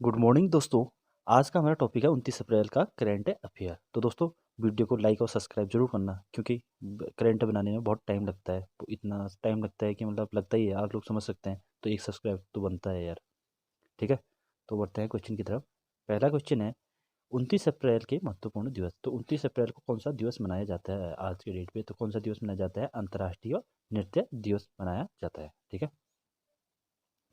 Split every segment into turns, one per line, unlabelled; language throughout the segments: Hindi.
गुड मॉर्निंग दोस्तों। आज का हमारा टॉपिक है 29 अप्रैल का करंट अफेयर। तो दोस्तों वीडियो को लाइक और सब्सक्राइब जरूर करना, क्योंकि करंट बनाने में बहुत टाइम लगता है। तो इतना टाइम लगता है कि मतलब लगता ही है, आप लोग समझ सकते हैं। तो एक सब्सक्राइब तो बनता है यार। ठीक है, तो बढ़ते हैं क्वेश्चन की तरफ। पहला क्वेश्चन है 29 अप्रैल के महत्वपूर्ण दिवस। तो 29 अप्रैल को कौन सा दिवस मनाया जाता है आज के डेट पे? तो कौन सा दिवस मनाया जाता है? अंतर्राष्ट्रीय नृत्य दिवस मनाया जाता है। ठीक है,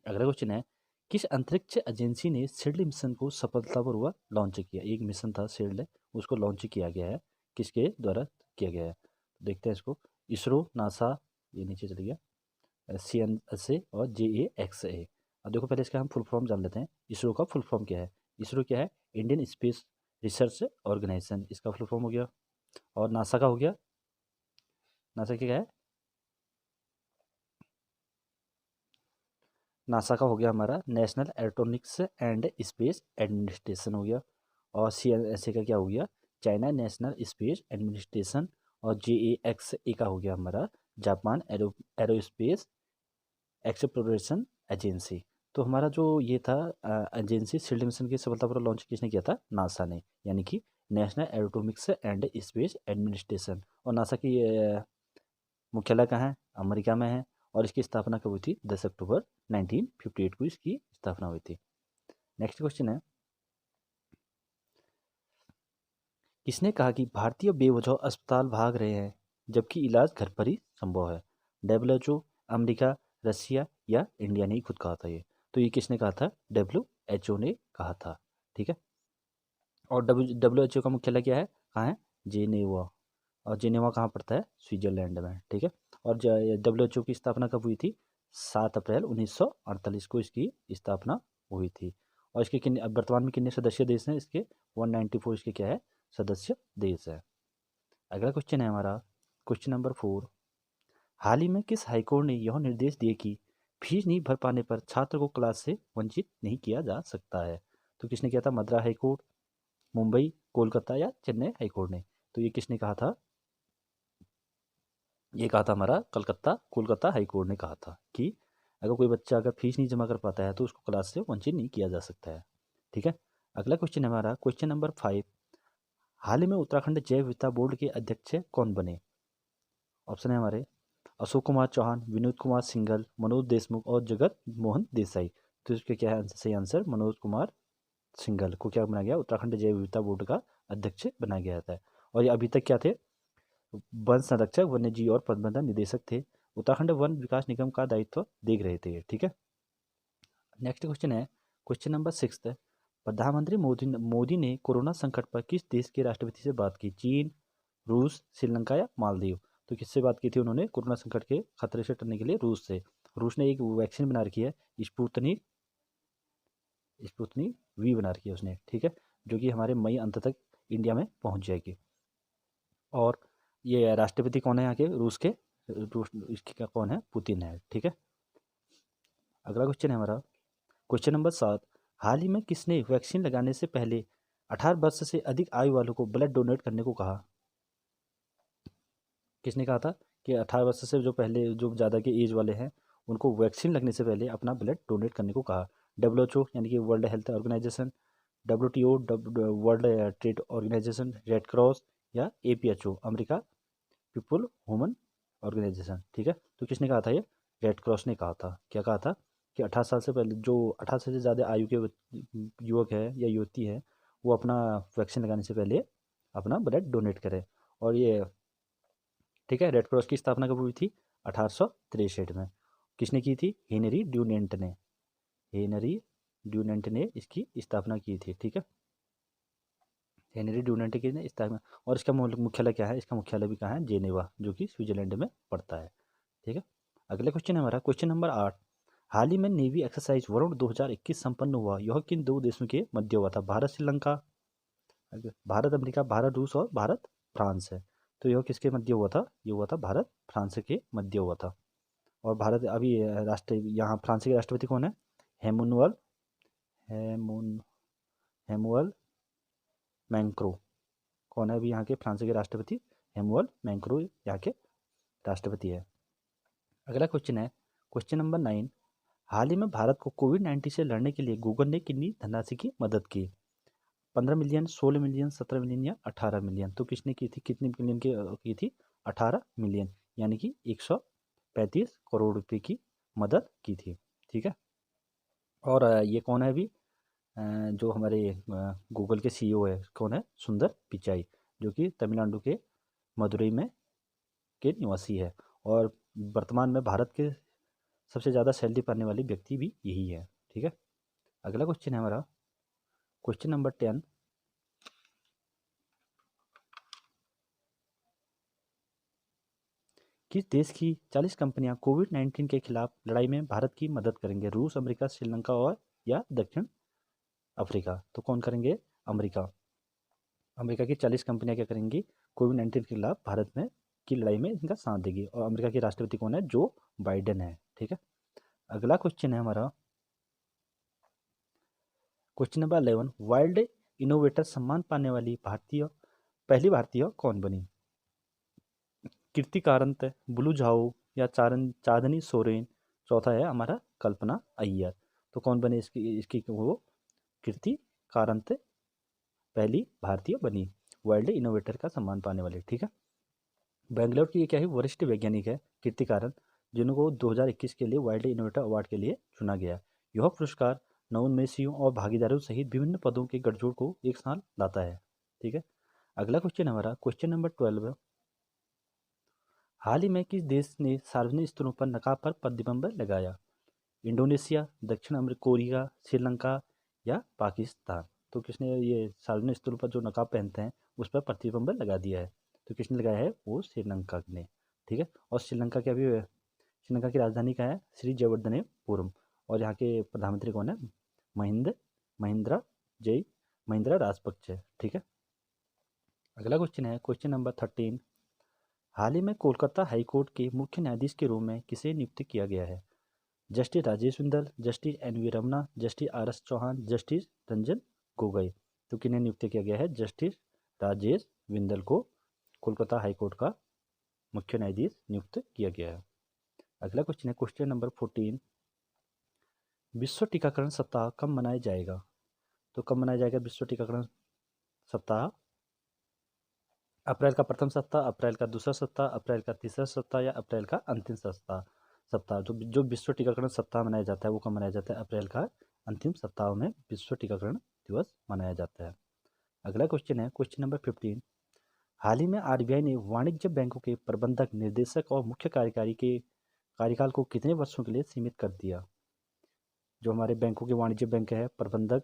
अगला क्वेश्चन है किस अंतरिक्ष एजेंसी ने शील्ड मिशन को सफलतापूर्वक लॉन्च किया? एक मिशन था शील्ड, उसको लॉन्च किया गया है, किसके द्वारा किया गया है? देखते हैं इसको। इसरो, नासा, ये नीचे चली गया, CNSA और JAXA। अब देखो पहले इसका हम फुल फॉर्म जान लेते हैं। इसरो का फुल फॉर्म क्या है? इसरो क्या है? इंडियन स्पेस रिसर्च ऑर्गेनाइजेशन, इसका फुल फॉर्म हो गया। और नासा का हो गया, नासा क्या है? नासा का हो गया हमारा national aeronautics and space administration हो गया। और CNSA का क्या हो गया? China national space administration. और JAXA का हो गया हमारा जापान एरोस्पेस एक्सप्लोरेशन एजेंसी। तो हमारा जो ये था एजेंसी शील्ड मिशन की सफलतापूर्वक लॉन्च किसने किया था? नासा ने, यानी कि national aeronautics and space administration. और नासा की मुख्यालय कहाँ है? अमेरिका में है। और इसकी स्थापना कब हुई थी? 10 अक्टूबर 1958 को इसकी स्थापना हुई थी। नेक्स्ट क्वेश्चन है किसने कहा कि भारतीय बेवजह अस्पताल भाग रहे हैं जबकि इलाज घर पर ही संभव है? WHO, अमेरिका, रसिया या इंडिया ने ही खुद कहा था ये। तो ये किसने कहा था? WHO ने कहा था। ठीक है, और WHO का मुख्यालय क्या है? कहाँ है? जेनेवा। और जेनेवा कहाँ पड़ता है? स्विट्जरलैंड में। ठीक है, और WHO की स्थापना कब हुई थी? 7 अप्रैल 1948 को इसकी स्थापना हुई थी। और इसके कितने अब वर्तमान में कितने सदस्य देश हैं इसके? 194 इसके क्या है? सदस्य देश है। अगला क्वेश्चन है हमारा क्वेश्चन नंबर 4। हाल ही में किस हाईकोर्ट ने यह निर्देश दिए कि फीस नहीं भर पाने पर छात्र को क्लास से वंचित नहीं किया जा सकता है? तो किसने किया था? मद्रास हाईकोर्ट, मुंबई, कोलकाता या चेन्नई हाईकोर्ट ने? तो ये किसने कहा था? ये कहा था हमारा कोलकाता हाई कोर्ट ने कहा था कि अगर कोई बच्चा अगर फीस नहीं जमा कर पाता है तो उसको क्लास से वंचित नहीं किया जा सकता है। ठीक है, अगला क्वेश्चन है हमारा क्वेश्चन नंबर 5। हाल ही में उत्तराखंड जैव विविधता बोर्ड के अध्यक्ष कौन बने? ऑप्शन है हमारे अशोक कुमार चौहान, विनोद कुमार सिंघल, मनोज देशमुख और जगत मोहन देसाई। तो इसका क्या है सही आंसर? मनोज कुमार सिंघल को क्या बनाया गया? उत्तराखंड जैव विविधता बोर्ड का अध्यक्ष बनाया गया था। और ये अभी तक क्या थे? वन संरक्षक, वन्य जीव और प्रबंधन निदेशक थे। उत्तराखंड वन विकास निगम का दायित्व देख रहे थे। ठीक है, नेक्स्ट क्वेश्चन है क्वेश्चन नंबर 6। प्रधानमंत्री मोदी ने कोरोना संकट पर किस देश के राष्ट्रपति से बात की? चीन, रूस, श्रीलंका या मालदीव? तो किससे बात की थी उन्होंने कोरोना संकट के खतरे से टलने के लिए? रूस से। रूस ने एक वैक्सीन बना रखी है, स्पुतनिक स्पुतनिक वी बना रखी है उसने। ठीक है, जो कि हमारे मई अंत तक इंडिया में पहुंच जाएगी। और ये राष्ट्रपति कौन है यहाँ के रूस के? रूस इसके क्या कौन है? पुतिन है। ठीक है, अगला क्वेश्चन है हमारा क्वेश्चन नंबर 7। हाल ही में किसने वैक्सीन लगाने से पहले 18 वर्ष से अधिक आयु वालों को ब्लड डोनेट करने को कहा? किसने कहा था कि 18 वर्ष से जो पहले जो ज़्यादा के एज वाले हैं उनको वैक्सीन लगने से पहले अपना ब्लड डोनेट करने को कहा? WHO यानी कि world health organisation, WTO world trade organisation, red cross या APHO America people human organisation. ठीक है, तो किसने कहा था ये? रेड क्रॉस ने कहा था। क्या कहा था? कि 18 साल से पहले जो 18 साल से ज़्यादा आयु के युवक है या युवती है वो अपना वैक्सीन लगाने से पहले अपना ब्लड डोनेट करे। और ये ठीक है, रेड क्रॉस की स्थापना कब हुई थी? 1863 में। किसने की थी? हेनरी ड्यूनेंट ने। हेनरी ड्यूनेंट ने इसकी स्थापना की थी। ठीक है, हेनरी ड्यूनेंट की ने स्थापना। और इसका मुख्यालय क्या है? इसका मुख्यालय भी कहाँ है? जेनेवा, जो कि स्विट्जरलैंड में पड़ता है। ठीक है, अगला क्वेश्चन है हमारा क्वेश्चन नंबर 8। हाल ही में नेवी एक्सरसाइज वरुण 2021 संपन्न हुआ, यह किन दो देशों के मध्य हुआ था? भारत श्रीलंका, भारत अमेरिका, भारत रूस और भारत फ्रांस है। तो यह किसके मध्य हुआ था? ये हुआ था भारत फ्रांस के मध्य हुआ था। और भारत अभी राष्ट्र यहाँ फ्रांस के राष्ट्रपति कौन है? हेमुनुअल हेमुन हेमुअल मैंक्रो। कौन है अभी यहाँ के फ्रांस के राष्ट्रपति? हेमुअल मैंक्रो यहाँ के राष्ट्रपति है। अगला क्वेश्चन है क्वेश्चन नंबर 9। हाल ही में भारत को कोविड-19 से लड़ने के लिए गूगल ने कितनी धनराशि की मदद की? 15 मिलियन, 16 मिलियन, 17 मिलियन या 18 मिलियन? तो किसने की थी, कितने मिलियन की थी? 18 मिलियन, यानी कि 135 करोड़ रुपए की मदद की थी। ठीक है। और ये कौन है अभी? जो हमारे गूगल के सीईओ है, कौन है? सुंदर पिचाई, जो कि तमिलनाडु के मदुरई में के निवासी है। और वर्तमान में भारत के सबसे ज़्यादा सैलरी पाने वाले व्यक्ति भी यही है। ठीक है। अगला क्वेश्चन है हमारा क्वेश्चन नंबर 10। किस देश की 40 कंपनियां कोविड-19 के खिलाफ लड़ाई में भारत की मदद करेंगे? रूस, अमेरिका, श्रीलंका और या दक्षिण अफ्रीका? तो कौन करेंगे? अमेरिका। अमेरिका की 40 कंपनियां क्या करेंगी? कोविड-19 के खिलाफ भारत में की लड़ाई में इनका साथ देगी। और अमेरिका के राष्ट्रपति कौन है? जो बाइडेन है। ठीक है। अगला क्वेश्चन है हमारा क्वेश्चन नंबर 11। वर्ल्ड इनोवेटर सम्मान पाने वाली पहली भारतीय कौन बनी? कीर्ति कारंत, बुलू झाओ या चांदनी सोरेन? चौथा है हमारा कल्पना अय्यर। तो कौन बने इसकी इसकी वो कीर्ति कारंत पहली भारतीय बनी वर्ल्ड इनोवेटर का सम्मान पाने वाली। ठीक है। बेंगलोर की ये क्या है? वरिष्ठ वैज्ञानिक है कीर्ति कारंत, जिनको 2021 के लिए वर्ल्ड इनोवेटर अवार्ड के लिए चुना गया। यह पुरस्कार नवोन्मेषियों और भागीदारों सहित विभिन्न पदों के गठजोड़ को एक साथ लाता है। ठीक है। अगला क्वेश्चन हमारा क्वेश्चन नंबर 12। हाल ही में किस देश ने सार्वजनिक स्थलों पर नकाब पर प्रतिबंध लगाया? इंडोनेशिया, दक्षिण कोरिया, श्रीलंका या पाकिस्तान? तो किसने ये सार्वजनिक स्थलों पर जो नकाब पहनते हैं उस पर प्रतिबंध लगा दिया है? तो किसने लगाया है? वो श्रीलंका ने। ठीक है। और श्रीलंका के अभी श्रीलंका की राजधानी क्या है? श्री जयवर्धनेपुरम। और यहाँ के प्रधानमंत्री कौन है? महिंद्रा जय महिंद्रा राजपक्षे। ठीक है। अगला क्वेश्चन है क्वेश्चन नंबर 13। हाल ही में कोलकाता हाईकोर्ट के मुख्य न्यायाधीश के रूप में किसे नियुक्त किया गया है? Justice Rajesh Bindal, justice N V Ramana, justice R S Chauhan, justice Ranjan Gogoi? तो किन्हें नियुक्त किया गया है? जस्टिस राजेश बिंदल को कोलकाता हाईकोर्ट का मुख्य न्यायाधीश नियुक्त किया गया है। अगला क्वेश्चन है क्वेश्चन नंबर 14। विश्व टीकाकरण सप्ताह कब मनाया जाएगा? तो कब मनाया जाएगा विश्व टीकाकरण सप्ताह? अप्रैल का प्रथम सप्ताह, अप्रैल का दूसरा सप्ताह, अप्रैल का तीसरा सप्ताह या अप्रैल का अंतिम सप्ताह? जो विश्व टीकाकरण सप्ताह मनाया जाता है वो कब मनाया जाता है? अप्रैल का अंतिम सप्ताह में विश्व टीकाकरण दिवस मनाया जाता है। अगला क्वेश्चन है क्वेश्चन नंबर 15। हाल ही में आरबीआई ने वाणिज्य बैंकों के प्रबंधक, निर्देशक और मुख्य कार्यकारी के कार्यकाल को कितने वर्षों के लिए सीमित कर दिया? जो हमारे बैंकों के वाणिज्य बैंक है, प्रबंधक,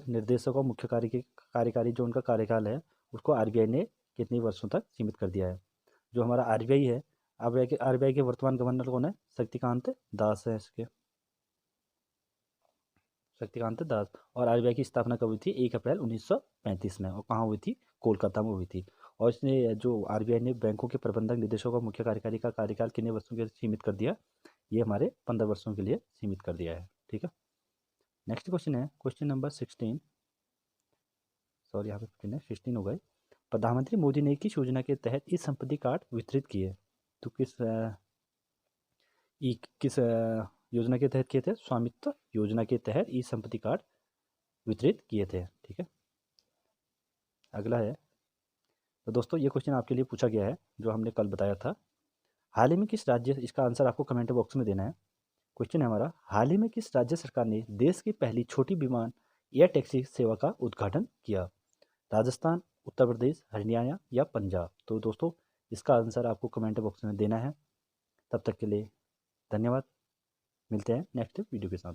निर्देशक और मुख्य कार्यकारी जो उनका कार्यकाल है उसको आरबीआई ने कितने वर्षों तक सीमित कर दिया है? जो हमारा आरबीआई है, आरबीआई के वर्तमान गवर्नर कौन है? शक्तिकांत दास है इसके, शक्तिकांत दास। और आरबीआई की स्थापना कब हुई थी? 1 अप्रैल 1935 में। और कहाँ हुई थी? कोलकाता में हुई थी। और इसने जो आरबीआई ने बैंकों के प्रबंधक, निदेशक और मुख्य कार्यकारी का कार्यकाल कितने वर्षों के लिए सीमित कर दिया? ये हमारे 15 वर्षों के लिए सीमित कर दिया है। ठीक है। नेक्स्ट क्वेश्चन है क्वेश्चन नंबर 16। सॉरी, यहाँ पे 15 है, 16 हो गए। प्रधानमंत्री मोदी ने किस योजना के तहत ई संपत्ति कार्ड वितरित किए? तो किस योजना के तहत किए थे? स्वामित्व योजना के तहत ई संपत्ति कार्ड वितरित किए थे। ठीक है। अगला है, तो दोस्तों ये क्वेश्चन आपके लिए पूछा गया है जो हमने कल बताया था। हाल ही में किस राज्य, इसका आंसर आपको कमेंट बॉक्स में देना है। क्वेश्चन है हमारा, हाल ही में किस राज्य सरकार ने देश की पहली छोटी विमान एयर टैक्सी सेवा का उद्घाटन किया? राजस्थान, उत्तर प्रदेश, हरियाणा या पंजाब? तो दोस्तों इसका आंसर आपको कमेंट बॉक्स में देना है। तब तक के लिए धन्यवाद। मिलते हैं नेक्स्ट वीडियो के साथ।